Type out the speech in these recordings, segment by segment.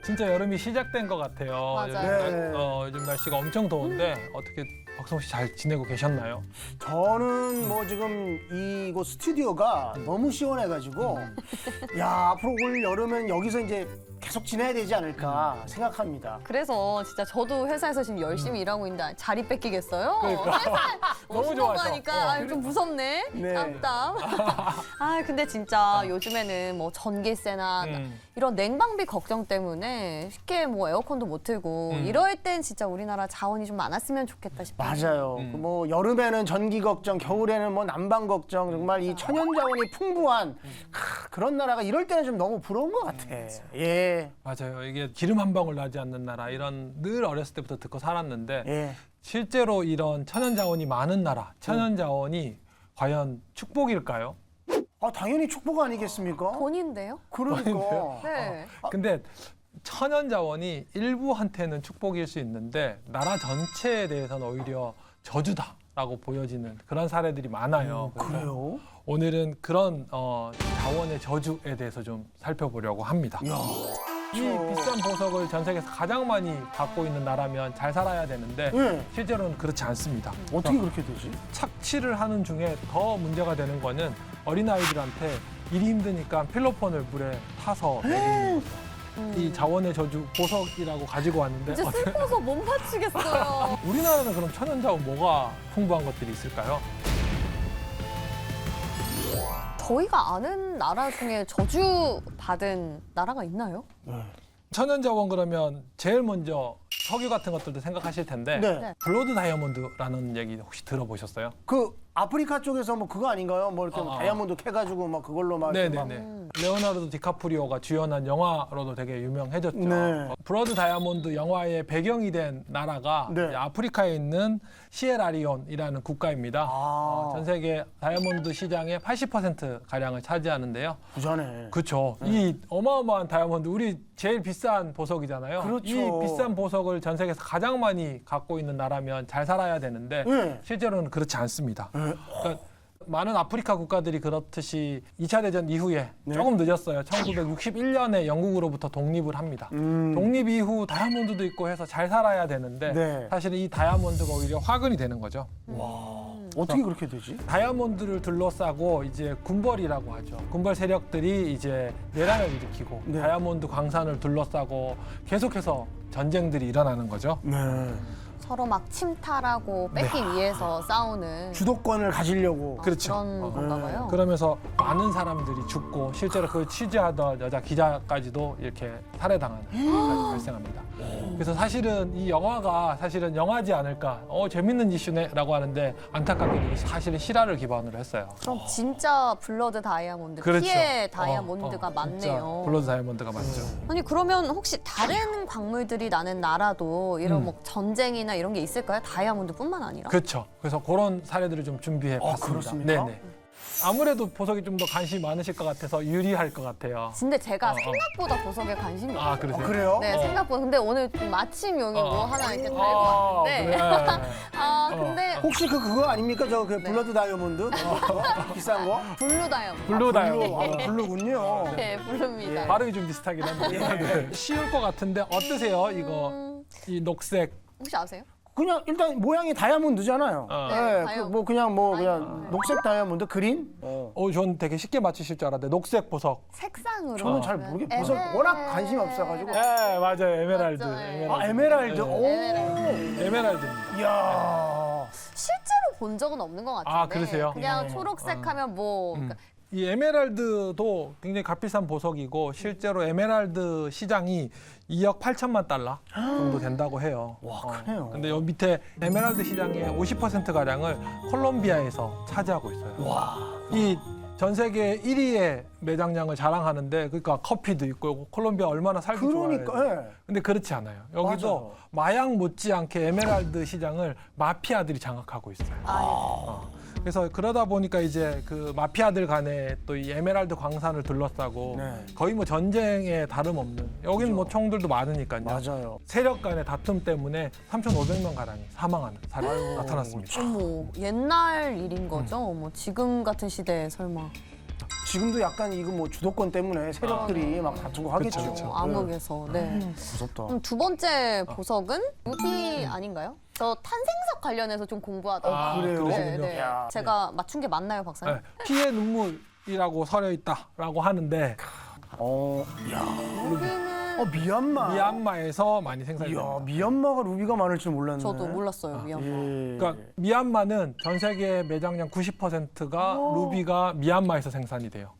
진짜 여름이 시작된 것 같아요. 맞아요. 요즘 날씨가 엄청 더운데 어떻게 박성호 씨 잘 지내고 계셨나요? 저는 뭐 지금 이곳 스튜디오가 너무 시원해가지고 야 앞으로 올 여름엔 여기서 이제 계속 지내야 되지 않을까 생각합니다. 그래서 진짜 저도 회사에서 지금 열심히 일하고 있는데 자리 뺏기겠어요? 그러니까. 너무 너무 좋아서. 하니까 아유, 좀 무섭네. 네. 땀땀. 아 근데 진짜 요즘에는 뭐 전기세나 이런 냉방비 걱정 때문에 쉽게 뭐 에어컨도 못 틀고 이럴 땐 진짜 우리나라 자원이 좀 많았으면 좋겠다 싶어요. 맞아요. 뭐 여름에는 전기 걱정, 겨울에는 뭐 난방 걱정, 정말 이 천연 자원이 풍부한 그런 나라가 이럴 때는 좀 너무 부러운 것 같아. 예, 맞아요. 이게 기름 한 방울 나지 않는 나라 이런 늘 어렸을 때부터 듣고 살았는데 예. 실제로 이런 천연 자원이 많은 나라, 천연 자원이 과연 축복일까요? 아 당연히 축복 아니겠습니까? 돈인데요? 그러니까. 네. 근데 천연 자원이 일부한테는 축복일 수 있는데 나라 전체에 대해서는 오히려 저주다라고 보여지는 그런 사례들이 많아요. 그래서 그래요? 오늘은 그런 자원의 저주에 대해서 좀 살펴보려고 합니다. 야, 이 비싼 보석을 전 세계에서 가장 많이 갖고 있는 나라면 잘 살아야 되는데 예. 실제로는 그렇지 않습니다. 어떻게 그렇게 되지? 착취를 하는 중에 더 문제가 되는 거는 어린아이들한테 일이 힘드니까 필로폰을 물에 타서 먹이는 거죠. 이 자원의 저주 보석이라고 가지고 왔는데 진짜 슬퍼서 못 맞추겠어요. 우리나라는 그럼 천연 자원 뭐가 풍부한 것들이 있을까요? 저희가 아는 나라 중에 저주 받은 나라가 있나요? 천연 자원 그러면 제일 먼저 석유 같은 것들도 생각하실 텐데 네. 네. 블러드 다이아몬드라는 얘기 혹시 들어보셨어요? 그 아프리카 쪽에서 뭐 그거 아닌가요? 뭐 이렇게 아. 다이아몬드 캐가지고 막 그걸로 막 이렇게 막 네네네. 레오나르도 디카프리오가 주연한 영화로도 되게 유명해졌죠. 네. 블러드 다이아몬드 영화의 배경이 된 나라가 네. 이제 아프리카에 있는 시에라리온이라는 국가입니다. 아. 전 세계 다이아몬드 시장의 80% 가량을 차지하는데요. 부자네. 그렇죠. 이 어마어마한 다이아몬드, 우리 제일 비싼 보석이잖아요. 그렇죠. 이 비싼 보석을 전 세계에서 가장 많이 갖고 있는 나라면 잘 살아야 되는데 네. 실제로는 그렇지 않습니다. 네. 그러니까 많은 아프리카 국가들이 그렇듯이 2차 대전 이후에 네. 조금 늦었어요. 1961년에 영국으로부터 독립을 합니다. 독립 이후 다이아몬드도 있고 해서 잘 살아야 되는데 네. 사실은 이 다이아몬드가 오히려 화근이 되는 거죠. 어떻게 그렇게 되지? 다이아몬드를 둘러싸고 이제 군벌이라고 하죠. 군벌 세력들이 이제 내란을 일으키고 네. 다이아몬드 광산을 둘러싸고 계속해서 전쟁들이 일어나는 거죠. 네. 서로 막 침탈하고 뺏기 위해서 싸우는 주도권을 가지려고. 그렇죠. 그런 건가 봐요. 그러면서 많은 사람들이 죽고 실제로 그걸 취재하던 여자 기자까지도 이렇게 살해당하는 일이 발생합니다. 그래서 사실은 이 영화가 사실은 영화지 않을까, 재밌는 이슈네라고 하는데 안타깝게도 사실은 실화를 기반으로 했어요. 그럼 진짜 블러드 다이아몬드, 그렇죠. 피의 다이아몬드가 진짜 많네요. 블러드 다이아몬드가 맞죠. 아니 그러면 혹시 다른 광물들이 나는 나라도 이런 뭐 전쟁이나 이런 게 있을까요? 다이아몬드뿐만 아니라. 그렇죠. 그래서 그런 사례들을 좀 준비해 봤습니다. 그렇습니까? 네네. 아무래도 보석이 좀 더 관심이 많으실 것 같아서 유리할 것 같아요. 근데 제가 생각보다 보석에 관심이 없어요. 아, 그러세요? 그래요? 네, 생각보다. 근데 오늘 좀 마침용이고 하나 이렇게 달고 아, 왔는데. 그래. 근데 혹시 그거 아닙니까? 저 그 블러드 다이아몬드 그거? 비싼 거? 블루 다이아몬드. 블루 다이아몬드. 아, 블루군요. 네, 블루입니다. 발음이 좀 비슷하긴 한데 네. 쉬울 것 같은데 어떠세요? 이거 이 녹색 혹시 아세요? 그냥 일단 모양이 다이아몬드잖아요. 어. 네, 다이아몬드. 뭐 그냥 다이아몬드. 녹색 다이아몬드 그린? 전 되게 쉽게 맞추실 줄 알았는데 녹색 보석. 색상으로. 저는 잘 모르겠어요. 보석 워낙 관심이 없어가지고. 네, 맞아요. 에메랄드. 맞죠, 예. 아 에메랄드. 네. 오. 에메랄드입니다. 이야. 실제로 본 적은 없는 것 같은데. 아, 그러세요? 그냥 초록색 하면 뭐. 그러니까 이 에메랄드도 굉장히 값비싼 보석이고 실제로 에메랄드 시장이 2억 8천만 달러 정도 된다고 해요. 와, 크네요. 근데 여기 밑에 에메랄드 시장의 50% 가량을 콜롬비아에서 차지하고 있어요. 와. 이 전 세계 1위의 매장량을 자랑하는데 그러니까 커피도 있고 콜롬비아 얼마나 살기 그러니까. 좋아요. 예. 근데 그렇지 않아요. 여기도 맞아요. 마약 못지않게 에메랄드 시장을 마피아들이 장악하고 있어요. 그래서 그러다 보니까 이제 그 마피아들 간에 또 이 에메랄드 광산을 둘러싸고 네. 거의 뭐 전쟁에 다름없는 여기는 뭐 총들도 많으니까요. 맞아요. 세력 간의 다툼 때문에 3,500명 가량이 사망하는 사례가 나타났습니다. 어머, 옛날 일인 거죠? 뭐 지금 같은 시대에 설마. 지금도 약간 이거 뭐 주도권 때문에 세력들이 막 다투고 하겠죠. 그쵸. 암흑에서. 네. 무섭다. 그럼 두 번째 보석은 루비 아닌가요? 저 탄생석 관련해서 좀 공부하다가. 아, 그래요? 그러시군요. 네. 야, 제가 맞춘 게 맞나요, 박사님? 네. 피의 눈물이라고 서려 있다라고 하는데 야, 루비는 미얀마. 미얀마에서 많이 이야, 생산됩니다. 미얀마가 루비가 많을 줄 몰랐네. 저도 몰랐어요, 미얀마. 예. 그러니까 미얀마는 전 세계 매장량 90%가 루비가 미얀마에서 생산이 돼요.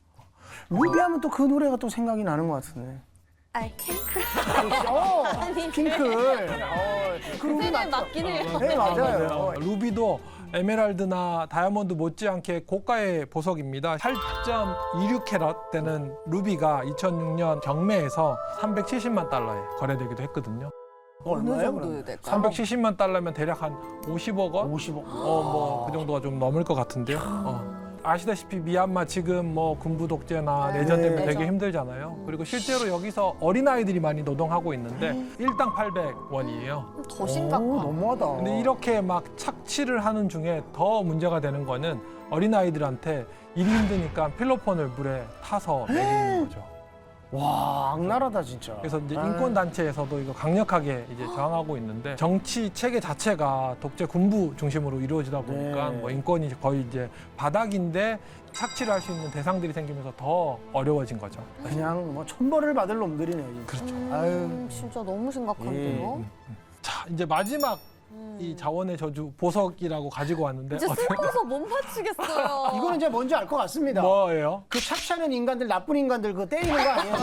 루비하면 또 그 노래가 또 생각이 나는 것 같은데. I can cry. 핑클. 그 루비 네, 맞죠? 맞긴 해요. 네, 맞아요. 루비도 에메랄드나 다이아몬드 못지않게 고가의 보석입니다. 8.26캐럿 되는 루비가 2006년 경매에서 370만 달러에 거래되기도 했거든요. 어느 얼마예요, 정도 그러면? 될까요? 370만 달러면 대략 한 50억 원? 50억. 뭐 그 정도가 좀 넘을 것 같은데요. 아시다시피 미얀마 지금 뭐 군부 독재나 내전 때문에 되게 내전. 힘들잖아요. 그리고 실제로 여기서 어린아이들이 많이 노동하고 있는데 일당 800원이에요. 더 오, 심각한. 너무하다. 근데 이렇게 막 착취를 하는 중에 더 문제가 되는 거는 어린아이들한테 일이 힘드니까 필로폰을 물에 타서 먹이는 거죠. 와, 악랄하다 진짜. 그래서 이제 아유. 인권 단체에서도 이거 강력하게 이제 저항하고 있는데 정치 체계 자체가 독재 군부 중심으로 이루어지다 보니까 네. 뭐 인권이 거의 이제 바닥인데 착취를 할 수 있는 대상들이 생기면서 더 어려워진 거죠. 그냥 뭐 천벌을 받을 놈들이네. 진짜. 그렇죠. 아유. 진짜 너무 심각한데요. 자, 이제 마지막 이 자원의 저주 보석이라고 가지고 왔는데 이제 슬퍼서 못 맞추겠어요. 이거는 이제 뭔지 알 것 같습니다. 뭐예요? 그 착취하는 인간들, 나쁜 인간들 그거 때리는 거 아니에요?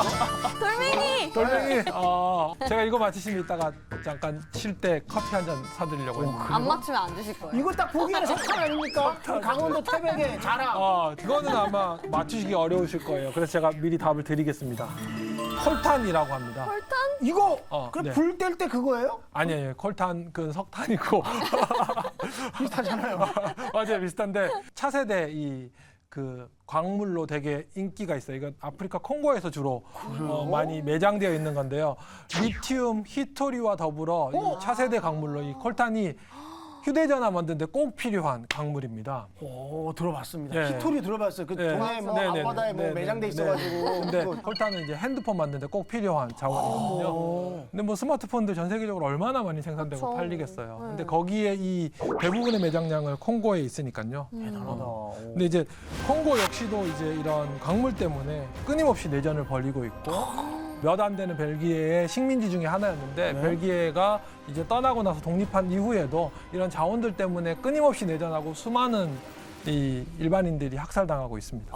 돌멩이. 돌멩이. 제가 이거 맞히시면 이따가 잠깐 쉴 때 커피 한 잔 사드리려고 했는데. 안 맞추면 안 주실 거예요. 이거 딱 보기에는 석탄 아닙니까? 강원도 태백의 자랑. 그거는 아마 맞추시기 어려우실 거예요. 그래서 제가 미리 답을 드리겠습니다. 콜탄이라고 합니다. 이거 네. 불 뗄 때 그거예요? 아니에요. 콜탄 그 석탄이고 비슷하잖아요. 맞아요. 비슷한데 차세대 이 그 광물로 되게 인기가 있어요. 이건 아프리카 콩고에서 주로 많이 매장되어 있는 건데요. 리튬, 히토리와 더불어 이 차세대 광물로 이 콜탄이 휴대전화 만드는데 꼭 필요한 광물입니다. 오, 들어봤습니다. 네. 히토리 들어봤어요. 그 네. 동해 뭐 네네네. 앞바다에 뭐 네네. 매장돼 네. 있어가지고. 근데 그거- 콜탄은 이제 핸드폰 만드는데 꼭 필요한 자원이거든요. 근데 뭐 스마트폰들 전 세계적으로 얼마나 많이 생산되고 그쵸. 팔리겠어요. 네. 근데 거기에 이 대부분의 매장량을 콩고에 있으니까요. 대단하다. 근데 이제 콩고 역시도 이제 이런 광물 때문에 끊임없이 내전을 벌이고 있고 몇 안 되는 벨기에의 식민지 중에 하나였는데 네. 벨기에가 이제 떠나고 나서 독립한 이후에도 이런 자원들 때문에 끊임없이 내전하고 수많은 이 일반인들이 학살당하고 있습니다.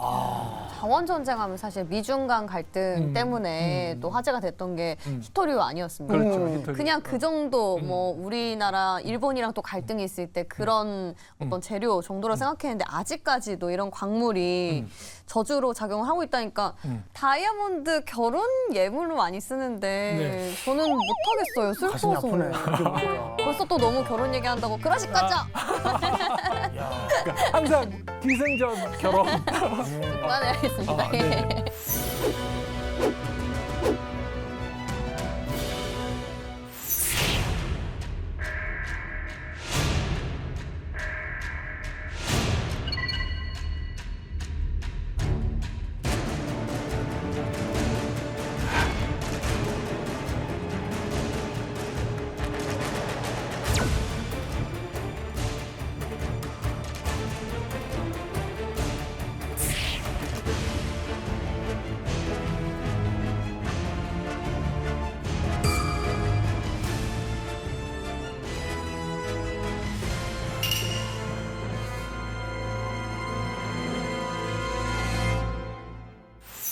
자원 전쟁하면 사실 미중 간 갈등 때문에 또 화제가 됐던 게 히토리오 아니었습니까? 그렇죠. 음. 히틀러. 그냥 그 정도 뭐 우리나라 일본이랑 또 갈등이 있을 때 그런 어떤 재료 정도로 생각했는데 아직까지도 이런 광물이 저주로 작용을 하고 있다니까 다이아몬드 결혼 예물로 많이 쓰는데 네. 저는 못하겠어요. 가슴이 슬퍼서. 아프네. 그렇게 보니까. 벌써 또 너무 결혼 얘기한다고 그러실 거죠? 그러니까 항상 기승전 결혼. 그만해야겠습니다. 네.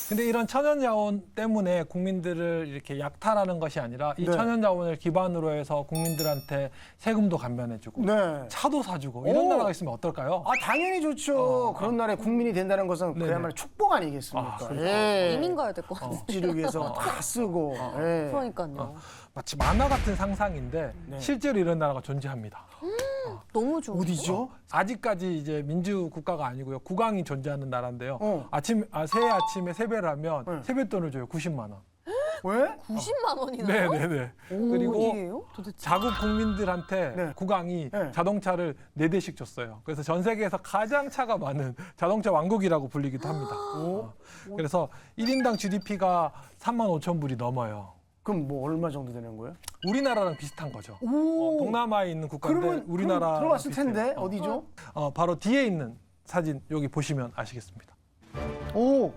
근데 이런 천연 자원 때문에 국민들을 이렇게 약탈하는 것이 아니라 이 네. 천연 자원을 기반으로 해서 국민들한테 세금도 감면해주고 네. 차도 사주고 이런 오. 나라가 있으면 어떨까요? 아, 당연히 좋죠. 그런 나라에 국민이 된다는 것은 네네. 그야말로 축복 아니겠습니까? 아, 그렇죠. 예. 이민 가야 될 것 같아요. 복지를 위해서 다 쓰고. 예. 그러니까요. 마치 만화 같은 상상인데 네. 실제로 이런 나라가 존재합니다. 너무 좋은 어디죠? 아직까지 이제 민주 국가가 아니고요. 국왕이 존재하는 나라인데요. 어. 새해 아침에 세배를 하면 네. 세뱃돈을 줘요. 90만 원. 왜? 90만 원이나요? 네네네. 그리고 어디예요? 도대체? 자국 국민들한테 네. 국왕이 네. 자동차를 4대씩 줬어요. 그래서 전 세계에서 가장 차가 많은 자동차 왕국이라고 불리기도 합니다. 그래서 1인당 GDP가 3만 5천 불이 넘어요. 그럼 뭐 얼마 정도 되는 거예요? 우리나라랑 비슷한 거죠. 오. 동남아에 있는 국가인데 그러면 우리나라 들어갔을 텐데 어디죠? 바로 뒤에 있는 사진 여기 보시면 아시겠습니다. 오.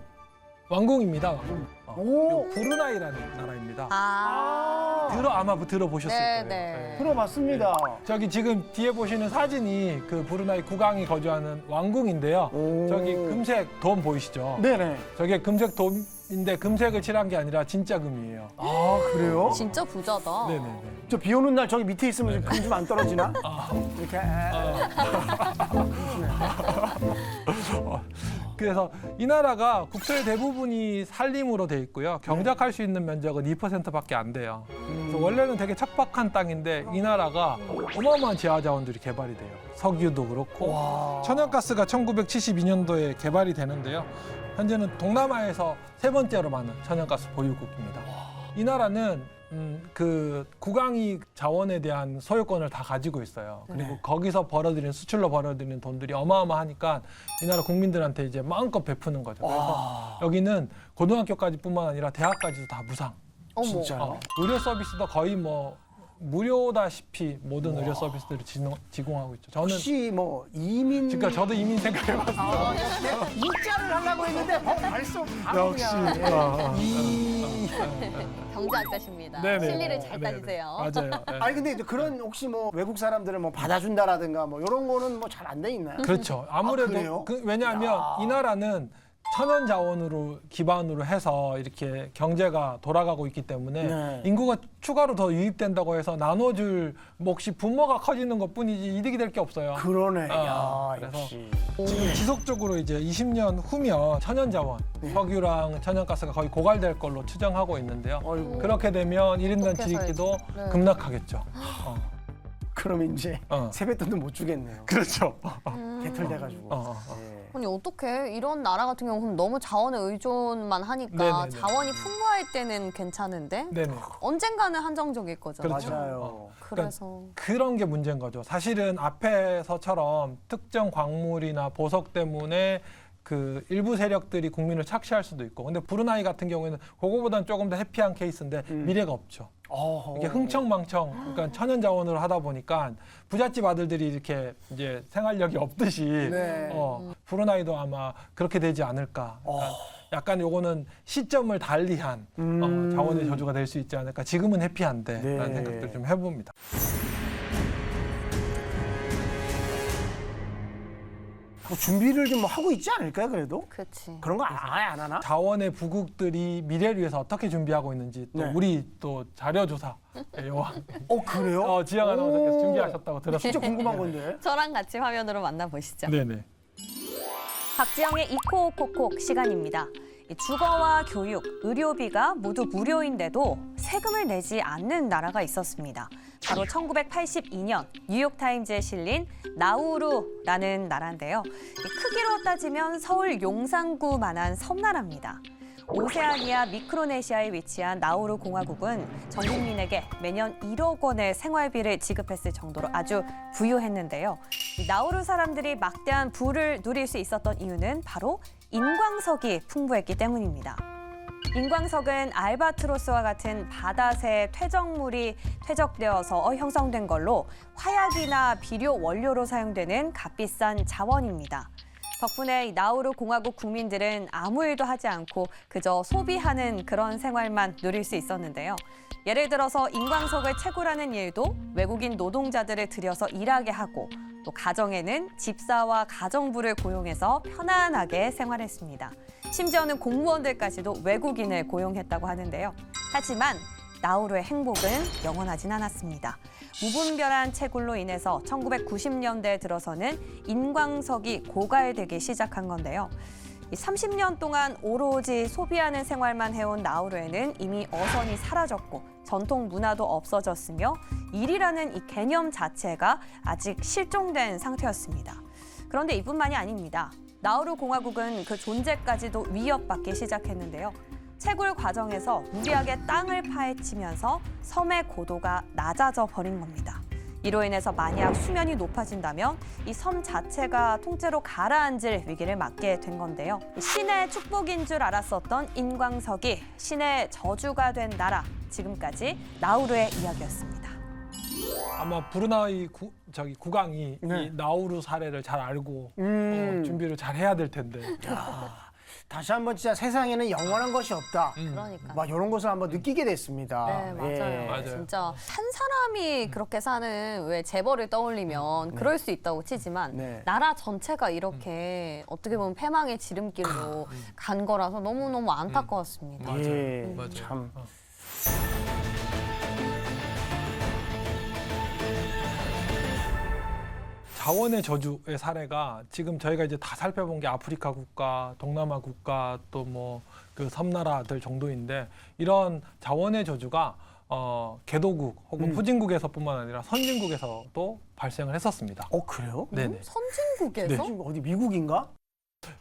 왕궁입니다. 왕궁. 오. 브루나이라는 나라입니다. 아. 아마 들어보셨을 네, 거예요. 네. 들어봤습니다. 저기 지금 뒤에 보시는 사진이 그 브루나이 국왕이 거주하는 왕궁인데요. 오. 저기 금색 돔 보이시죠? 네네. 저게 금색 돔인데 금색을 칠한 게 아니라 진짜 금이에요. 아 그래요? 진짜 부자다. 네네네. 저 비 오는 날 저기 밑에 있으면 금 좀 안 떨어지나? 이렇게. 그래서 이 나라가 국토의 대부분이 산림으로 돼 있고요. 경작할 수 있는 면적은 2%밖에 안 돼요. 그래서 원래는 되게 척박한 땅인데 이 나라가 어마어마한 지하 자원들이 개발이 돼요. 석유도 그렇고 와. 천연가스가 1972년도에 개발이 되는데요. 현재는 동남아에서 3번째로 많은 천연가스 보유국입니다. 이 나라는 그 국왕이 자원에 대한 소유권을 다 가지고 있어요. 그리고 네. 거기서 벌어들이는 수출로 벌어들이는 돈들이 어마어마하니까 이 나라 국민들한테 이제 마음껏 베푸는 거죠. 그래서 여기는 고등학교까지뿐만 아니라 대학까지도 다 무상. 어머. 진짜요? 의료 서비스도 거의 뭐 무료다시피 모든 의료 서비스들을 제공하고 있죠. 저는 혹시 뭐 이민 그러니까 저도 이민 생각해봤어요. 이자를 하려고 했는데 벌써 바로 역시. 그냥. 경제학자십니다. 네네. 실리를 잘 네네. 따지세요. 맞아요. 네. 아니 근데 이제 그런 혹시 뭐 외국 사람들을 뭐 받아준다라든가 뭐 이런 거는 뭐 잘 안 돼 있나요? 그렇죠. 그래요? 아무래도 왜냐하면 이 나라는 천연 자원으로 기반으로 해서 이렇게 경제가 돌아가고 있기 때문에 네. 인구가 추가로 더 유입된다고 해서 나눠줄 뭐 혹시 부모가 커지는 것뿐이지 이득이 될 게 없어요. 그러네. 아, 야, 그래서 역시. 지금 지속적으로 이제 20년 후면 천연 자원, 석유랑 천연가스가 거의 고갈될 걸로 추정하고 있는데요. 어이구. 그렇게 되면 1인당 어떻게 GDP도 네. 급락하겠죠. 그럼 이제 어. 세뱃돈도 못 주겠네요. 그렇죠. 개털돼가지고. 예. 아니 어떻게 이런 나라 같은 경우는 너무 자원에 의존만 하니까 네네네. 자원이 풍부할 때는 괜찮은데 네네. 언젠가는 한정적일 거잖아요. 그렇죠. 맞아요. 그래서 그런 게 문제인 거죠. 사실은 앞에서처럼 특정 광물이나 보석 때문에 그 일부 세력들이 국민을 착취할 수도 있고, 근데 브루나이 같은 경우에는 그거보다는 조금 더 해피한 케이스인데 미래가 없죠. 어허. 이게 흥청망청, 그러니까 천연 자원으로 하다 보니까 부잣집 아들들이 이렇게 이제 생활력이 없듯이 네. 브루나이도 아마 그렇게 되지 않을까. 그러니까 약간 요거는 시점을 달리한 자원의 저주가 될 수 있지 않을까. 지금은 해피한데 네. 라는 생각들 좀 해봅니다. 뭐 준비를 좀 하고 있지 않을까요, 그래도? 그렇지. 그런 거 아예 안 하나? 자원의 부국들이 미래를 위해서 어떻게 준비하고 있는지 또 네. 우리 또 자료조사 여왕 그래요? 지영 아나운서께서 오. 준비하셨다고 들었습니다. 진짜 궁금한 건데. 저랑 같이 화면으로 만나보시죠. 네네. 박지영의 이코코콕 시간입니다. 이 주거와 교육, 의료비가 모두 무료인데도 세금을 내지 않는 나라가 있었습니다. 바로 1982년 뉴욕타임즈에 실린 나우루라는 나라인데요. 이 크기로 따지면 서울 용산구만한 섬나라입니다. 오세아니아 미크로네시아에 위치한 나우루 공화국은 전 국민에게 매년 1억 원의 생활비를 지급했을 정도로 아주 부유했는데요. 이 나우루 사람들이 막대한 부를 누릴 수 있었던 이유는 바로 인광석이 풍부했기 때문입니다. 인광석은 알바트로스와 같은 바다새 퇴적물이 퇴적되어서 형성된 걸로 화약이나 비료 원료로 사용되는 값비싼 자원입니다. 덕분에 이 나우루 공화국 국민들은 아무 일도 하지 않고 그저 소비하는 그런 생활만 누릴 수 있었는데요. 예를 들어서 인광석을 채굴하는 일도 외국인 노동자들을 들여서 일하게 하고 또 가정에는 집사와 가정부를 고용해서 편안하게 생활했습니다. 심지어는 공무원들까지도 외국인을 고용했다고 하는데요. 하지만 나우루의 행복은 영원하진 않았습니다. 무분별한 채굴로 인해서 1990년대에 들어서는 인광석이 고갈되기 시작한 건데요. 30년 동안 오로지 소비하는 생활만 해온 나우루에는 이미 어선이 사라졌고 전통 문화도 없어졌으며 일이라는 이 개념 자체가 아직 실종된 상태였습니다. 그런데 이뿐만이 아닙니다. 나우루 공화국은 그 존재까지도 위협받기 시작했는데요. 채굴 과정에서 무리하게 땅을 파헤치면서 섬의 고도가 낮아져 버린 겁니다. 이로 인해서 만약 수면이 높아진다면 이 섬 자체가 통째로 가라앉을 위기를 맞게 된 건데요. 신의 축복인 줄 알았었던 인광석이 신의 저주가 된 나라, 지금까지 나우루의 이야기였습니다. 아마 브루나이 국왕이 네. 이 나우루 사례를 잘 알고 준비를 잘 해야 될 텐데. 다시 한번 진짜 세상에는 영원한 것이 없다. 그러니까. 막 이런 것을 한번 느끼게 됐습니다. 네, 맞아요. 맞아요. 진짜 한 사람이 그렇게 사는 왜 재벌을 떠올리면 그럴 수 있다고 치지만 네. 나라 전체가 이렇게 어떻게 보면 패망의 지름길로 간 거라서 너무너무 안타까웠습니다. 맞아요. 예, 맞아요. 참. 자원의 저주의 사례가 지금 저희가 이제 다 살펴본 게 아프리카 국가, 동남아 국가 또 뭐 그 섬나라들 정도인데 이런 자원의 저주가 개도국 혹은 후진국에서뿐만 아니라 선진국에서도 발생을 했었습니다. 그래요? 네네. 선진국에서? 지금 어디 미국인가?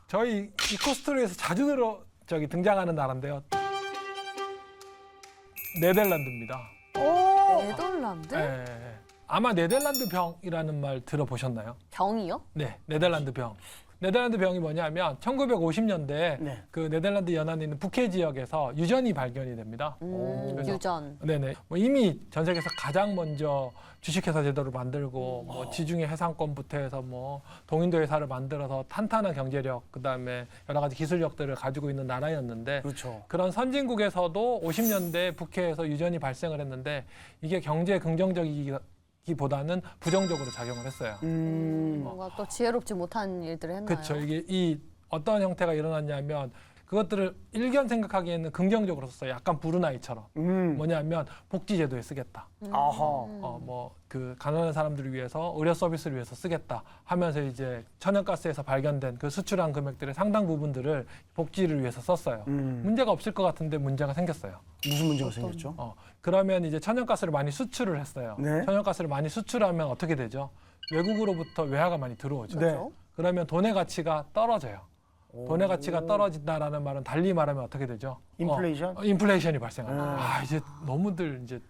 저희 이코스토리에서 자주 등장하는 나라인데요. 네덜란드입니다. 네덜란드? 예. 아마 네덜란드 병이라는 말 들어보셨나요? 병이요? 네, 네덜란드 병. 네덜란드 병이 뭐냐면 1950년대에 네. 그 네덜란드 연안에 있는 북해 지역에서 유전이 발견이 됩니다. 그래서- 유전. 네네. 뭐 이미 전 세계에서 가장 먼저 주식회사 제도를 만들고 뭐 지중해 해상권부터 해서 뭐 동인도 회사를 만들어서 탄탄한 경제력 그다음에 여러 가지 기술력들을 가지고 있는 나라였는데 그렇죠. 그런 선진국에서도 50년대 북해에서 유전이 발생을 했는데 이게 경제에 긍정적이기보다는 부정적으로 작용을 했어요. 뭔가 또 지혜롭지 못한 일들을 했나요? 그렇죠. 이게 이 어떤 형태가 일어났냐면 그것들을 일견 생각하기에는 긍정적으로 썼어요. 약간 브루나이처럼. 뭐냐면 복지제도에 쓰겠다. 아하. 뭐 그 가난한 사람들을 위해서 의료 서비스를 위해서 쓰겠다 하면서 이제 천연가스에서 발견된 그 수출한 금액들의 상당 부분들을 복지를 위해서 썼어요. 문제가 없을 것 같은데 문제가 생겼어요. 무슨 문제가 생겼죠? 그러면 이제 천연가스를 많이 수출을 했어요. 네. 천연가스를 많이 수출하면 어떻게 되죠? 외국으로부터 외화가 많이 들어오죠. 네. 그러면 돈의 가치가 떨어져요. 돈의 가치가 떨어진다라는 말은 달리 말하면 어떻게 되죠? 인플레이션? 인플레이션이 발생합니다. 이제 너무들 이제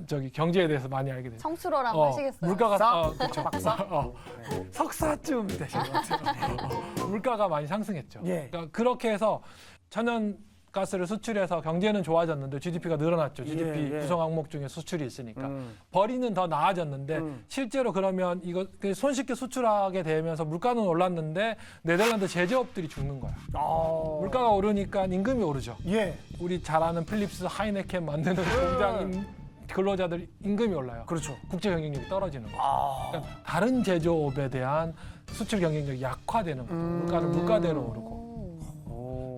저기 경제에 대해서 많이 알게 되죠. 성스러라고 하시겠어요? 물가가 박사? 박사? 석사쯤 되신 것 같아요. 물가가 많이 상승했죠. 예. 그러니까 그렇게 해서 천연가스를 수출해서 경제는 좋아졌는데 GDP가 늘어났죠. GDP 예. 구성 항목 중에 수출이 있으니까. 벌이는 더 나아졌는데 실제로 그러면 이거 손쉽게 수출하게 되면서 물가는 올랐는데 네덜란드 제조업들이 죽는 거야. 물가가 오르니까 임금이 오르죠. 예. 우리 잘 아는 필립스, 하이네켄 만드는 공장 근로자들 임금이 올라요. 그렇죠. 국제 경쟁력이 떨어지는 거죠. 그러니까 다른 제조업에 대한 수출 경쟁력이 약화되는 거죠. 물가는 물가대로 오르고.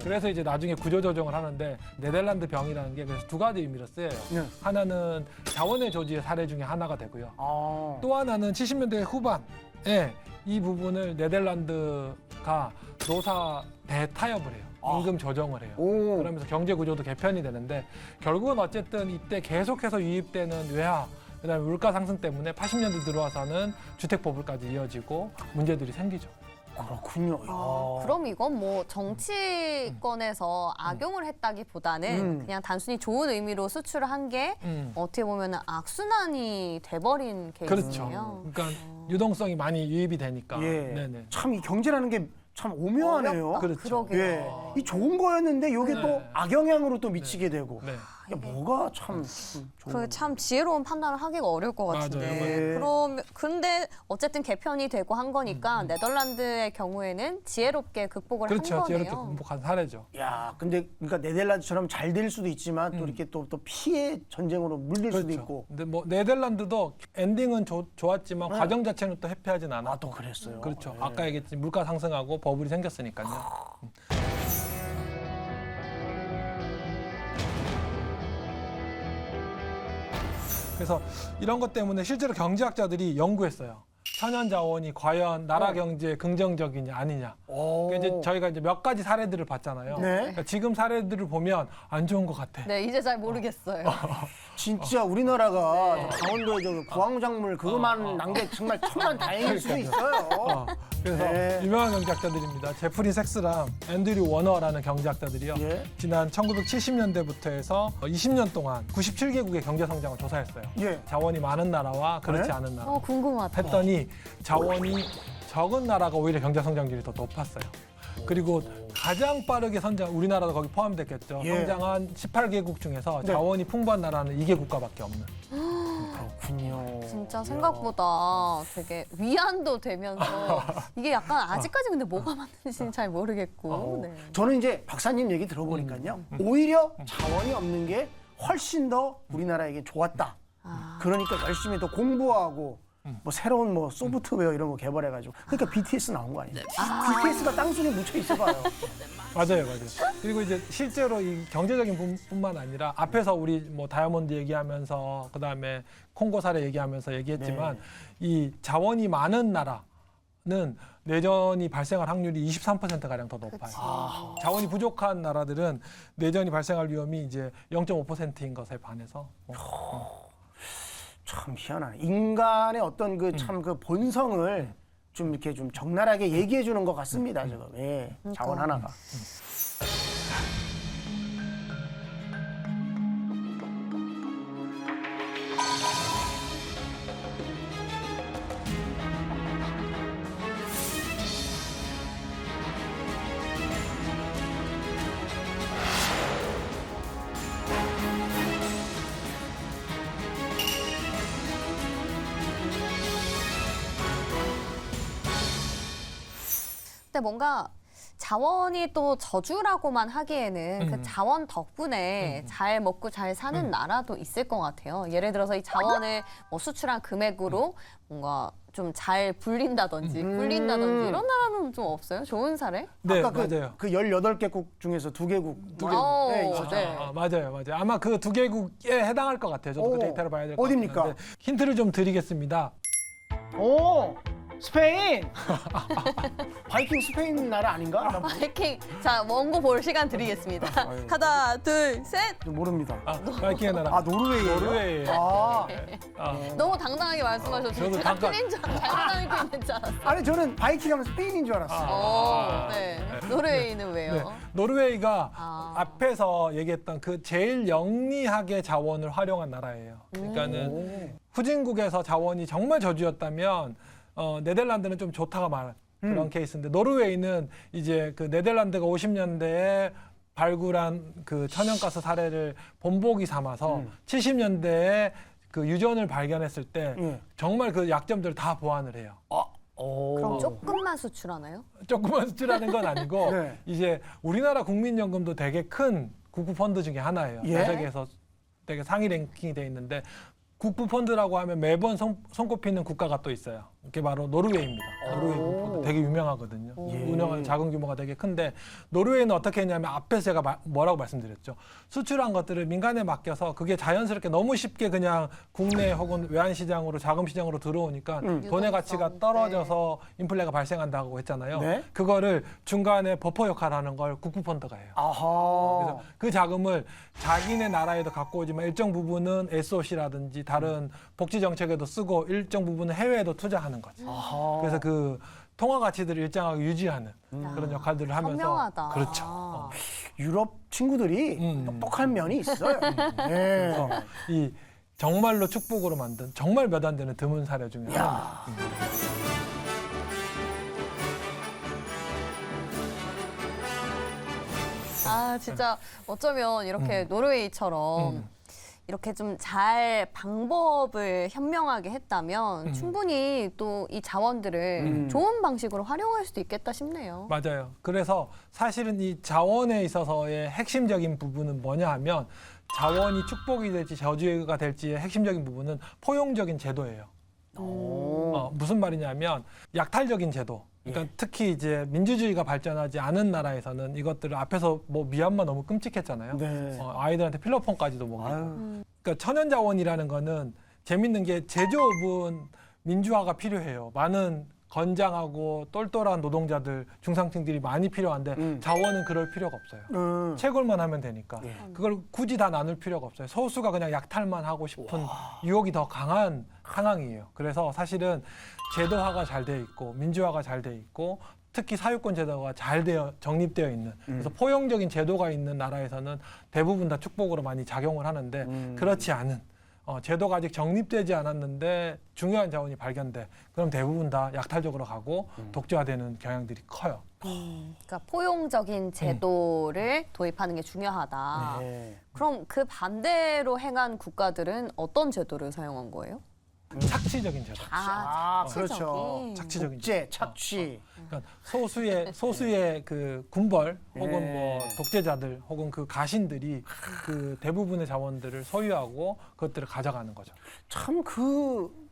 그래서 이제 나중에 구조조정을 하는데 네덜란드 병이라는 게 그래서 두 가지 의미로 쓰여요. 네. 하나는 자원의 저주의 사례 중에 하나가 되고요. 아. 또 하나는 70년대 후반에 이 부분을 네덜란드가 노사 대타협을 해요. 임금 조정을 해요. 오. 그러면서 경제 구조도 개편이 되는데 결국은 어쨌든 이때 계속해서 유입되는 외화 그다음에 물가 상승 때문에 80년대 들어와서는 주택 버블까지 이어지고 문제들이 생기죠. 그렇군요. 야. 그럼 이건 뭐 정치권에서 악용을 했다기보다는 그냥 단순히 좋은 의미로 수출을 한 게 어떻게 보면 악순환이 돼버린 그렇죠. 케이스네요. 그러니까 유동성이 많이 유입이 되니까. 예. 네네. 참 이 경제라는 게 참 오묘하네요. 어렵다. 그렇죠. 그러게요. 예. 이 좋은 거였는데 이게 네. 또 악영향으로 또 미치게 되고. 네. 이게 뭐가 참 좋은 그 참 지혜로운 판단을 하기가 어려울 것 같은데. 맞아요. 그럼 근데 어쨌든 개편이 되고 한 거니까 네덜란드의 경우에는 지혜롭게 극복을 그렇죠. 한 거네요. 이렇게 극복한 사례죠. 야, 근데 그러니까 네덜란드처럼 잘 될 수도 있지만 또 이렇게 또 피해 전쟁으로 물들 수도 있고. 근데 뭐 네덜란드도 엔딩은 좋았지만 과정 자체는 또 해피하진 않아. 아, 또 그랬어요. 그렇죠. 예. 아까 얘기했듯이 물가 상승하고 버블이 생겼으니까요. 그래서 이런 것 때문에 실제로 경제학자들이 연구했어요. 천연 자원이 과연 나라 경제에 긍정적이냐 아니냐. 그러니까 이제 저희가 이제 몇 가지 사례들을 봤잖아요. 네. 그러니까 지금 사례들을 보면 안 좋은 것 같아. 네, 이제 잘 모르겠어요. 진짜 우리나라가 강원도의 저 구황작물 그것만 난 게 정말 천만 다행일 수도 있어요. 그래서 네. 유명한 경제학자들입니다. 제프리 섹스랑 앤드류 워너라는 경제학자들이요. 예. 지난 1970년대부터 해서 20년 동안 97개국의 경제 성장을 조사했어요. 예. 자원이 많은 나라와 그렇지 네? 않은 나라. 궁금하다. 했더니 자원이 적은 나라가 오히려 경제 성장률이 더 높았어요. 그리고 가장 빠르게 성장, 우리나라도 거기 포함됐겠죠. 예. 성장한 18개국 중에서 네. 자원이 풍부한 나라는 2개 국가밖에 없는. 그렇군요. 진짜 생각보다 되게 위안도 되면서 이게 약간 아직까지 근데 뭐가 맞는지는 잘 모르겠고. 네. 저는 이제 박사님 얘기 들어보니까요. 오히려 자원이 없는 게 훨씬 더 우리나라에게 좋았다. 그러니까 열심히 더 공부하고 뭐 새로운 뭐 소프트웨어 이런 거 개발해가지고 그러니까 BTS 나온 거 아니에요? BTS가 땅속에 묻혀 있어봐요. 맞아요. 그리고 이제 실제로 이 경제적인 뿐만 아니라 앞에서 우리 뭐 다이아몬드 얘기하면서 그다음에 콩고 사례 얘기하면서 얘기했지만 이 자원이 많은 나라는 내전이 발생할 확률이 23%가량 더 높아요. 자원이 부족한 나라들은 내전이 발생할 위험이 이제 0.5%인 것에 반해서 참 희한하네. 인간의 어떤 그 참 그 본성을 좀 이렇게 좀 적나라하게 얘기해 주는 것 같습니다. 지금 예, 자원 하나가. 근데 뭔가 자원이 또 저주라고만 하기에는 그 자원 덕분에 잘 먹고 잘 사는 나라도 있을 것 같아요. 예를 들어서 이 자원을 뭐 수출한 금액으로 뭔가 좀 잘 불린다든지 이런 나라는 좀 없어요? 좋은 사례? 네, 아까 맞아요. 그 18개국 중에서 2개국 네, 있었잖아요. 맞아요. 아마 그 2개국에 해당할 것 같아요. 저도 그 데이터를 봐야 될 것 같아요. 어딥니까? 힌트를 좀 드리겠습니다. 오, 스페인. 바이킹 스페인 나라 아닌가? 나 바이킹. 자, 원고 볼 시간 드리겠습니다. 하나, 둘, 셋. 모릅니다. 바이킹의 나라. 아, 노르웨이예요? 노르웨이예요. 아, 너무 당당하게 말씀하셔서 저도 제가 잠깐- 틀린 줄 잘못 알고 있는 줄 알았어요. 아니 저는 바이킹 하면 스페인인 줄 알았어요. 네. 노르웨이는 왜요? 네, 노르웨이가 아. 앞에서 얘기했던 그 제일 영리하게 자원을 활용한 나라예요. 그러니까는 후진국에서 자원이 정말 저주였다면 네덜란드는 좀 좋다가 말한 그런 케이스인데 노르웨이는 이제 그 네덜란드가 50년대에 발굴한 그 천연가스 사례를 본보기 삼아서 70년대에 그 유전을 발견했을 때 정말 그 약점들을 다 보완을 해요. 그럼 조금만 수출하나요? 조금만 수출하는 건 아니고 네. 이제 우리나라 국민연금도 되게 큰 국부펀드 중에 하나예요. 예? 전 세계에서 되게 상위 랭킹이 돼 있는데 국부펀드라고 하면 매번 손꼽히는 국가가 또 있어요. 그게 바로 노르웨이입니다. 노르웨이 국부펀드 되게 유명하거든요. 운영하는 작은 규모가 되게 큰데 노르웨이는 어떻게 했냐면 앞에서 제가 뭐라고 말씀드렸죠. 수출한 것들을 민간에 맡겨서 그게 자연스럽게 너무 쉽게 그냥 국내 혹은 외환시장으로 자금시장으로 들어오니까 돈의 가치가 유동성, 떨어져서 인플레가 발생한다고 했잖아요. 네. 그거를 중간에 버퍼 역할을 하는 걸 국부펀드가 해요. 아하. 그래서 그 자금을 자기네 나라에도 갖고 오지만 일정 부분은 SOC라든지 다른 복지 정책에도 쓰고 일정 부분은 해외에도 투자하는 거죠. 아하. 그래서 그 통화 가치들을 일정하게 유지하는 그런 역할들을 하면서 현명하다. 그렇죠. 유럽 친구들이 똑똑한 면이 있어요. 네. 그래서 이 정말로 축복으로 만든 정말 몇 안 되는 드문 사례 중에 하나입니다. 아, 진짜 어쩌면 이렇게 노르웨이처럼 이렇게 좀 잘 방법을 현명하게 했다면 충분히 또 이 자원들을 좋은 방식으로 활용할 수도 있겠다 싶네요. 맞아요. 그래서 사실은 이 자원에 있어서의 핵심적인 부분은 뭐냐 하면 자원이 축복이 될지 저주가 될지의 핵심적인 부분은 포용적인 제도예요. 무슨 말이냐면 약탈적인 제도. 그러니까 특히 이제 민주주의가 발전하지 않은 나라에서는 이것들을 앞에서 뭐 미얀마 너무 끔찍했잖아요. 네. 아이들한테 필로폰까지도 먹이고. 아유. 그러니까 천연자원이라는 거는 재밌는 게 제조업은 민주화가 필요해요. 많은 건장하고 똘똘한 노동자들, 중상층들이 많이 필요한데 자원은 그럴 필요가 없어요. 채굴만 하면 되니까. 예. 그걸 굳이 다 나눌 필요가 없어요. 소수가 그냥 약탈만 하고 싶은 유혹이 더 강한 상황이에요. 그래서 사실은 제도화가 잘 돼 있고 민주화가 잘 돼 있고 특히 사유권 제도가 잘 정립되어 있는 그래서 포용적인 제도가 있는 나라에서는 대부분 다 축복으로 많이 작용을 하는데 그렇지 않은 제도가 아직 정립되지 않았는데 중요한 자원이 발견돼. 그럼 대부분 다 약탈적으로 가고 독재화되는 경향들이 커요. 그러니까 포용적인 제도를 도입하는 게 중요하다. 네. 그럼 그 반대로 행한 국가들은 어떤 제도를 사용한 거예요? 착취적인 제도. 아, 착취적인. 그렇죠. 착취적인 독재, 착취. 그러니까 소수의 그 군벌 혹은 예. 뭐 독재자들 혹은 그 가신들이 그 대부분의 자원들을 소유하고 그것들을 가져가는 거죠. 참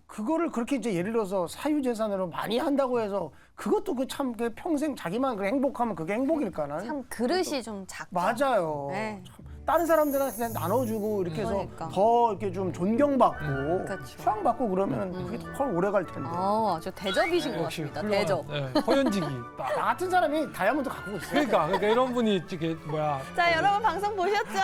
그거를 그렇게 이제 예를 들어서 사유재산으로 많이 한다고 해서 그것도 그 참 평생 자기만 그 행복하면 그게 행복일까는? 참 그릇이 좀 작다. 맞아요. 네. 참 다른 사람들한테 그냥 나눠주고 이렇게 해서 그러니까. 더 이렇게 좀 존경받고 그렇죠. 추앙받고 그러면 그게 더 오래 갈 텐데. 아주 대접이신 것 역시 같습니다. 훌륭한, 대접. 예, 호연지기. 딱. 나 같은 사람이 다이아몬드 갖고 있어요. 그러니까 이런 분이 이게 뭐야? 자, 여러분 방송 보셨죠?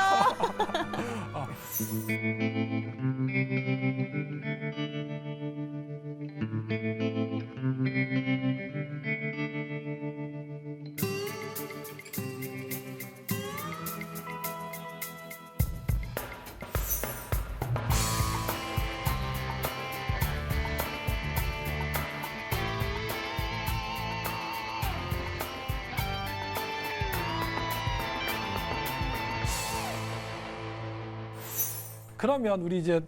그러면 우리 이제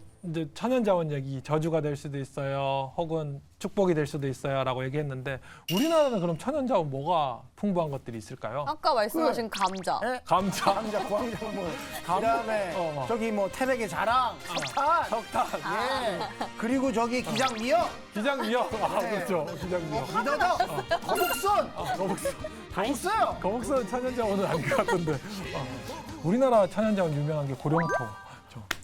천연자원 얘기 저주가 될 수도 있어요. 혹은 축복이 될 수도 있어요.라고 얘기했는데 우리나라는 그럼 천연자원 뭐가 풍부한 것들이 있을까요? 아까 말씀하신 감자. 네? 감자. 감자, 구황작물. 그다음에 저기 뭐 태백의 자랑, 석탄. 예. 그리고 저기 기장미역, 기장미역. 아, 네. 그렇죠. 기장미역. 미더덕, 거북선. 거북선. 다 있어요. 거북선 천연자원은 아닌 것 같은데. 우리나라 천연자원 유명한 게 고령토.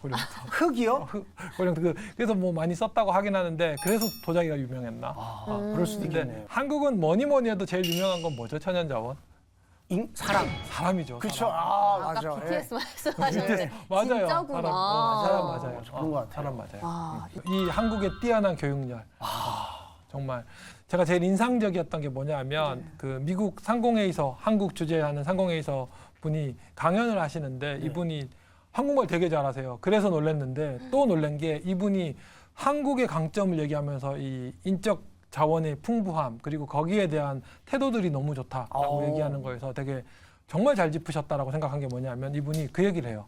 고령토. 흙이요? 고령토. 그래서 뭐 많이 썼다고 하긴 하는데 그래서 도자기가 유명했나? 그럴 수도 근데 있겠네요. 한국은 뭐니 해도 제일 유명한 건 뭐죠? 천연자원? 사람. 사람이죠. 그렇죠. 사람. 아, 아까 맞아. BTS 예. 말씀하셨는데 맞아요. 진짜구나. 사람 맞아요. 그런 것 같아요. 사람 맞아요. 와, 이 한국의 뛰어난 교육열. 정말 제가 제일 인상적이었던 게 뭐냐면 그 미국 상공회의소 한국 주재하는 상공회의소 분이 강연을 하시는데 이분이 한국말 되게 잘하세요. 그래서 놀랐는데 또 놀란 게 이분이 한국의 강점을 얘기하면서 이 인적 자원의 풍부함 그리고 거기에 대한 태도들이 너무 좋다라고 얘기하는 거에서 되게 정말 잘 짚으셨다라고 생각한 게 뭐냐면 이분이 그 얘기를 해요.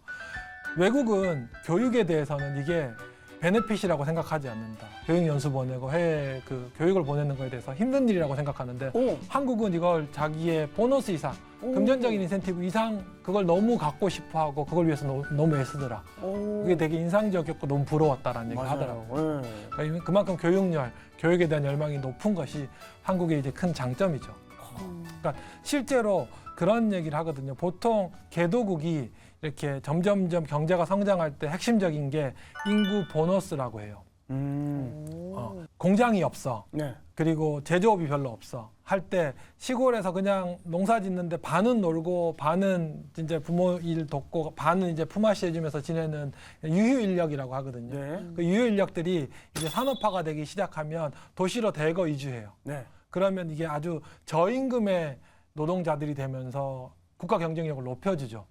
외국은 교육에 대해서는 이게 베네핏이라고 생각하지 않는다. 교육연수 보내고 해외 그 교육을 보내는 거에 대해서 힘든 일이라고 생각하는데 한국은 이걸 자기의 보너스 이상, 금전적인 인센티브 이상 그걸 너무 갖고 싶어하고 그걸 위해서 너무 애쓰더라. 그게 되게 인상적이었고 너무 부러웠다라는 얘기를 하더라고요. 그러니까 그만큼 교육열, 교육에 대한 열망이 높은 것이 한국의 이제 큰 장점이죠. 그러니까 실제로 그런 얘기를 하거든요. 보통 개도국이 이렇게 점점점 경제가 성장할 때 핵심적인 게 인구 보너스라고 해요. 공장이 없어. 네. 그리고 제조업이 별로 없어. 할 때 시골에서 그냥 농사 짓는데 반은 놀고 반은 이제 부모 일 돕고 반은 이제 품앗이 해주면서 지내는 유휴 인력이라고 하거든요. 네. 그 유휴 인력들이 이제 산업화가 되기 시작하면 도시로 대거 이주해요. 네. 그러면 이게 아주 저임금의 노동자들이 되면서 국가 경쟁력을 높여주죠.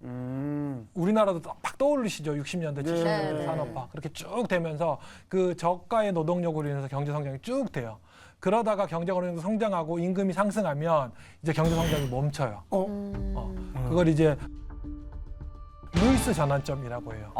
우리나라도 막 떠오르시죠. 60년대, 70년대 네. 산업화. 그렇게 쭉 되면서 그 저가의 노동력으로 인해서 경제 성장이 쭉 돼요. 그러다가 경제가 어느 정도 성장하고 임금이 상승하면 이제 경제 성장이 멈춰요. 그걸 이제 루이스 전환점이라고 해요.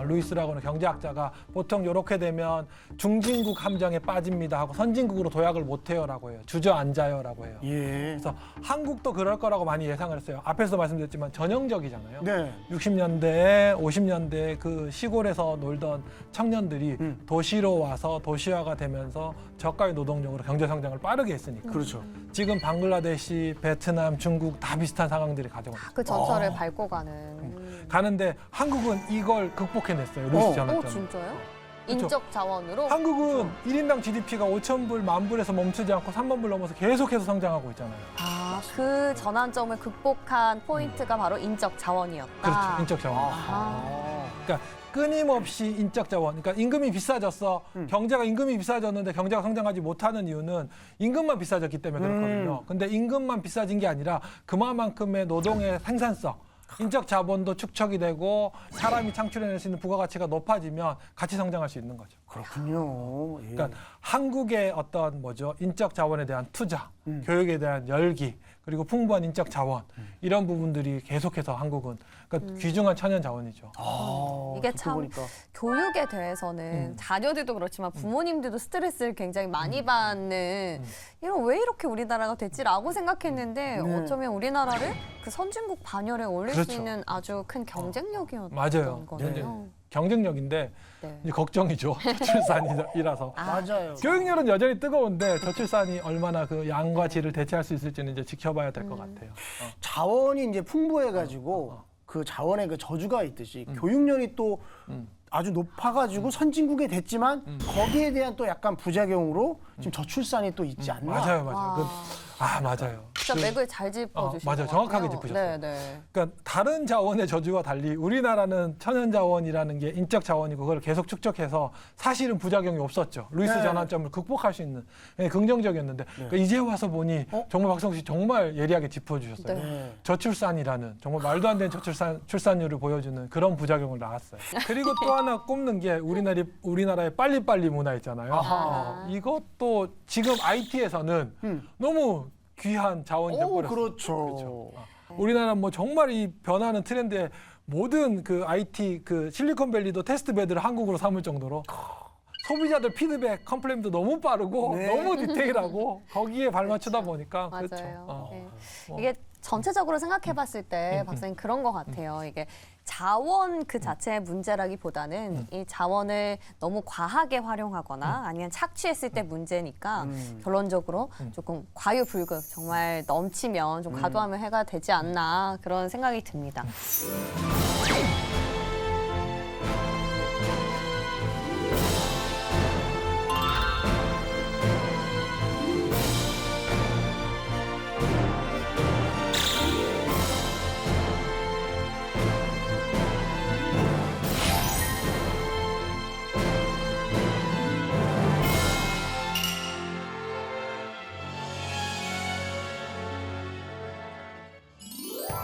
루이스라고는 경제학자가 보통 이렇게 되면 중진국 함정에 빠집니다 하고 선진국으로 도약을 못해요라고 해요. 주저앉아요라고 해요. 예. 그래서 한국도 그럴 거라고 많이 예상을 했어요. 앞에서 말씀드렸지만 전형적이잖아요. 네. 60년대에 50년대에 그 시골에서 놀던 청년들이 도시로 와서 도시화가 되면서 저가의 노동력으로 경제 성장을 빠르게 했으니까. 그렇죠. 지금 방글라데시, 베트남, 중국 다 비슷한 상황들이 가져오고 있어요. 그 전철을 밟고 가는. 가는데 한국은 이걸 극복해냈어요. 루이스 전환점. 진짜요? 인적 자원으로. 한국은 1인당 GDP가 5,000불, 10,000불에서 멈추지 않고 3만 불 넘어서 계속해서 성장하고 있잖아요. 아, 그 전환점을 극복한 포인트가 바로 인적 자원이었다. 그렇죠. 인적 자원. 그러니까 끊임없이 인적 자원. 그러니까 임금이 비싸졌어. 경제가 임금이 비싸졌는데 경제가 성장하지 못하는 이유는 임금만 비싸졌기 때문에 그렇거든요. 근데 임금만 비싸진 게 아니라 그만큼의 노동의 생산성, 인적 자본도 축적이 되고 사람이 창출해낼 수 있는 부가가치가 높아지면 같이 성장할 수 있는 거죠. 그렇군요. 예. 그러니까 한국의 어떤 인적 자원에 대한 투자, 교육에 대한 열기, 그리고 풍부한 인적 자원 이런 부분들이 계속해서 한국은 그러니까 귀중한 천연 자원이죠. 이게 듣고 참 보니까. 교육에 대해서는 자녀들도 그렇지만 부모님들도 스트레스를 굉장히 많이 받는 이런 왜 이렇게 우리나라가 됐지라고 생각했는데 네. 어쩌면 우리나라를 그 선진국 반열에 올릴 그렇죠. 수 있는 아주 큰 경쟁력이었던 맞아요. 거네요. 경쟁력인데 네. 이제 걱정이죠. 저출산이라서. 맞아요. 교육열은 여전히 뜨거운데 저출산이 얼마나 그 양과 질을 대체할 수 있을지는 이제 지켜봐야 될 것 같아요. 자원이 이제 풍부해가지고 그 자원의 그 저주가 있듯이 교육열이 또 아주 높아가지고 선진국에 됐지만 거기에 대한 또 약간 부작용으로 지금 저출산이 또 있지 않나. 맞아요. 와. 맞아요. 진짜 맥을 잘 짚어주신 맞아요. 것 정확하게 같아요. 짚으셨어요. 네. 그러니까 다른 자원의 저주와 달리 우리나라는 천연 자원이라는 게 인적 자원이고 그걸 계속 축적해서 사실은 부작용이 없었죠. 루이스 네. 전환점을 극복할 수 있는 긍정적이었는데 그러니까 이제 와서 보니 정말 박성수 씨 정말 예리하게 짚어주셨어요. 네. 저출산이라는 정말 말도 안 되는 출산율을 보여주는 그런 부작용을 낳았어요. 그리고 또 하나 꼽는 게 우리나라의 빨리빨리 문화 있잖아요. 이것도 지금 IT에서는 너무 귀한 자원이 돼버렸어요. 그렇죠. 우리나라 뭐 정말 이 변하는 트렌드에 모든 그 IT 그 실리콘밸리도 테스트 베드를 한국으로 삼을 정도로 소비자들 피드백 컴플레인도 너무 빠르고 네. 너무 디테일하고 거기에 발맞추다 보니까 맞아요. 그렇죠. 네. 이게 전체적으로 생각해봤을 때 박사님 그런 것 같아요. 이게 자원 그 자체의 문제라기보다는 이 자원을 너무 과하게 활용하거나 아니면 착취했을 때 문제니까 결론적으로 조금 과유불급 정말 넘치면 좀 과도하면 해가 되지 않나 그런 생각이 듭니다.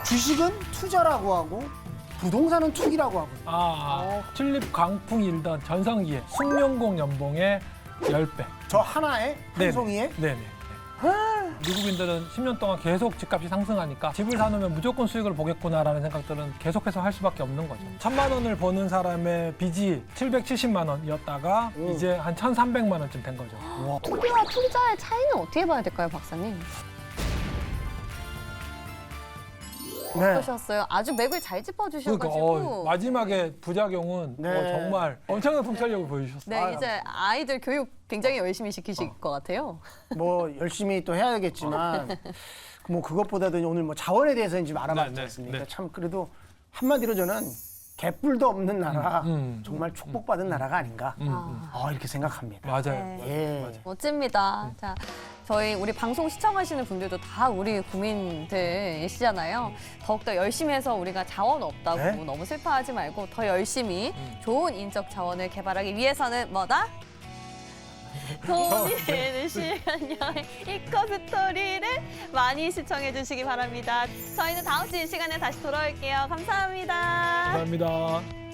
주식은 투자라고 하고 부동산은 투기라고 하고. 튤립 광풍이 일던 전성기에 숙명공 연봉의 10배. 저 하나에 한 송이에 네네. 미국인들은 10년 동안 계속 집값이 상승하니까 집을 사놓으면 무조건 수익을 보겠구나라는 생각들은 계속해서 할 수밖에 없는 거죠. 1,000만 원을 버는 사람의 빚이 770만 원이었다가 이제 한 1,300만 원쯤 된 거죠. 투기와 투자의 차이는 어떻게 봐야 될까요, 박사님? 네. 어떠셨어요? 아주 맥을 잘 짚어주셔가지고. 그러니까 마지막에 부작용은 네. 정말 엄청난 통찰력을 보여주셨어요. 네, 이제 아이들 교육 굉장히 열심히 시키실 것 같아요. 뭐 열심히 또 해야겠지만 뭐 그것보다도 오늘 뭐 자원에 대해서는 지금 알아봤지 네, 않습니까? 네. 참 그래도 한마디로 저는 개뿔도 없는 나라, 정말 축복받은 나라가 아닌가 이렇게 생각합니다. 맞아요. 예. 멋집니다. 자, 우리 방송 시청하시는 분들도 다 우리 국민들이시잖아요. 더욱더 열심히 해서 우리가 자원 없다고 네? 너무 슬퍼하지 말고 더 열심히 좋은 인적 자원을 개발하기 위해서는 뭐다? 돈이 되는 시간 여행 이코 스토리를 많이 시청해 주시기 바랍니다. 저희는 다음 주 이 시간에 다시 돌아올게요. 감사합니다. 감사합니다.